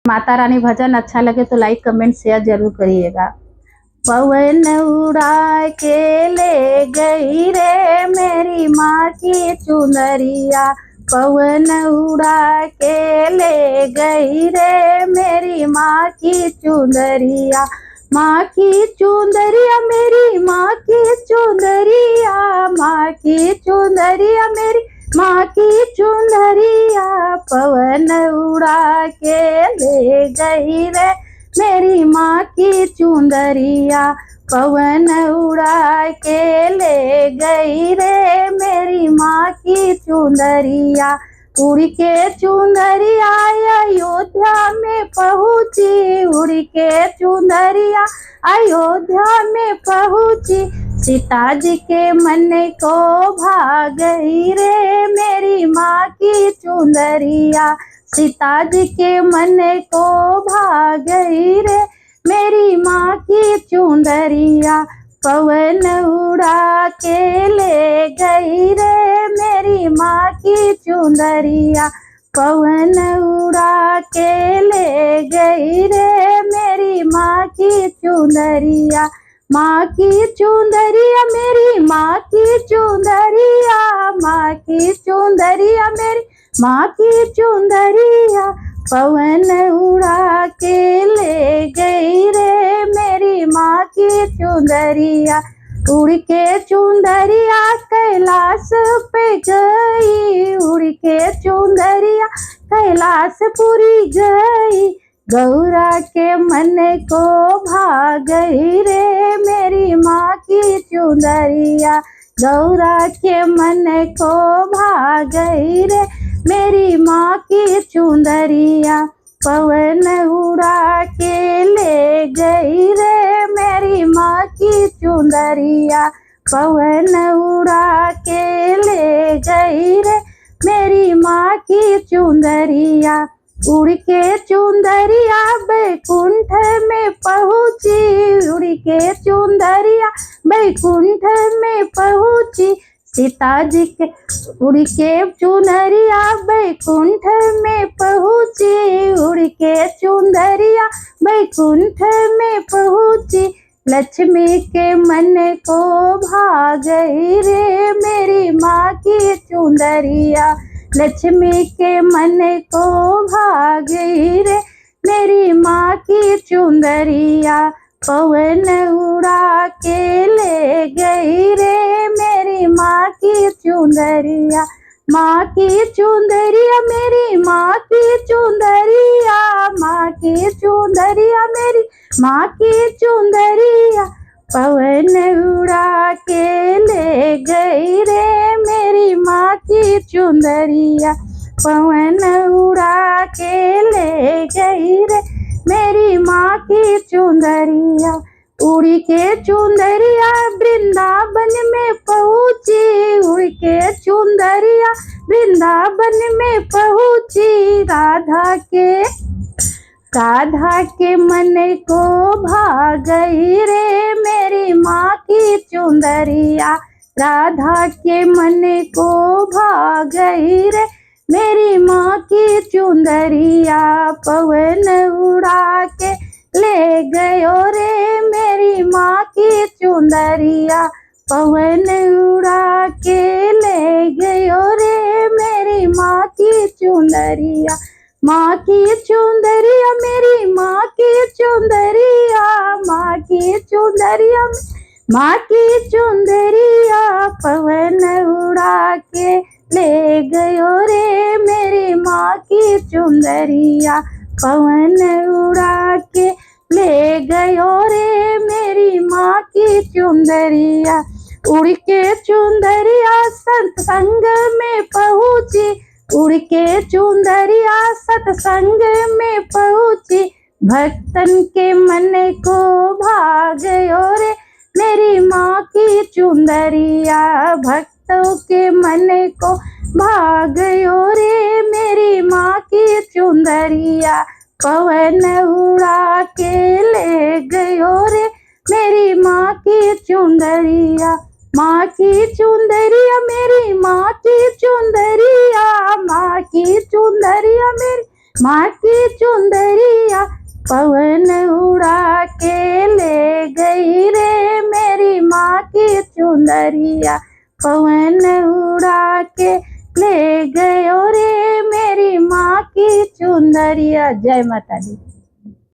माता रानी भजन अच्छा लगे तो लाइक कमेंट शेयर जरूर करिएगा। पवन उड़ा के ले गई रे मेरी माँ की चुनरिया, पवन उड़ा के ले गई रे मेरी माँ की चुनरिया, माँ की चुनरिया मेरी माँ की चुनरिया, माँ की चुनरिया मेरी माँ की चुनरिया, पवन उड़ा के ले गई रे मेरी माँ की चुंदरिया, पवन उड़ा के ले गई रे मेरी माँ की चुंदरिया, उड़ के चुंदरिया अयोध्या में पहुँची, उड़ के चुंदरिया अयोध्या में पहुँची, सीता जी के मन को भा गई रे मेरी माँ की चुंदरिया, सीता जी के मन को भा गई रे मेरी माँ की चुंदरिया, पवन उड़ा के ले गई रे मेरी माँ की चुंदरिया, पवन उड़ा के ले गई रे मेरी माँ की चुंदरिया, माँ की चुंदरिया मेरी माँ की चुंदरिया, माँ की चुंदरिया मेरी माँ की चुंदरिया, पवन उड़ा के ले गई रे मेरी माँ की चुंदरिया, उड़ के चुंदरिया कैलाश पे गई, उड़ के चुंदरिया कैलाशपुरी गई, गौरा के मन को भा गई रे मेरी माँ की चुंदरिया, गौरा के मन को भा गई रे मेरी माँ की चुंदरिया, पवन उड़ा के ले गई रे मेरी माँ की चुंदरिया, पवन उड़ा के ले गई रे मेरी माँ की चुंदरिया, उड़ के चुंदरिया बैकुंठ में पहुँची, उड़ के चुंदरिया बैकुंठ में पहुँची, सीता जी के उड़ के चुनरिया बैकुंठ में पहुँची, उड़ के चुंदरिया बैकुंठ में पहुँची, लक्ष्मी के मन को भा गई रे मेरी माँ की चुंदरिया, लक्ष्मी के मन को भा गई रे मेरी माँ की चुंदरिया, पवन उड़ा के ले गई रे मेरी माँ की चुंदरिया, माँ की चुंदरिया मेरी माँ की चुंदरिया, माँ की चुंदरिया मेरी माँ की चुंदरिया, पवन उड़ा के ले गई रे मेरी माँ की चुंदरिया, पवन उड़ा के ले गई रे मेरी माँ की चुंदरिया, उड़ के चुंदरिया वृंदावन में पहुँची, उड़ के चुंदरिया वृंदावन में पहुँची, राधा के मन को भा गई रे मेरी माँ की चुंदरिया, राधा के मन को भा गई रे मेरी माँ की चुंदरिया, पवन उड़ा के ले गयो रे मेरी माँ की चुंदरिया, पवन उड़ा के ले गयो रे मेरी माँ की चुंदरिया, माँ की चुंदरिया मेरी माँ की चुंदरिया, माँ की चुंदरिया माँ की चुंदरिया, पवन उड़ा के ले गयो रे मेरी माँ की चुंदरिया, पवन उड़ा के ले गयो रे मेरी माँ की चुंदरिया, उड़ के चुंदरिया सत्संग में पहुँची, उड़ के चुंदरिया सत्संग में पहुँची, भक्तन के मन को भा गयो रे मेरी माँ की चुंदरिया, भक्तों के मन को भा गयो रे मेरी माँ की चुंदरिया, पवन उड़ा के ले गयो रे मेरी माँ की चुंदरिया, माँ की चुंदरिया मेरी माँ की चुंदरिया, माँ की चुंदरिया मेरी माँ की चुंदरिया, पवन उड़ा के ले गई रे मेरी माँ की चुंदरिया, पवन उड़ा के ले गयो रे मेरी माँ की चुंदरिया। जय माता दी।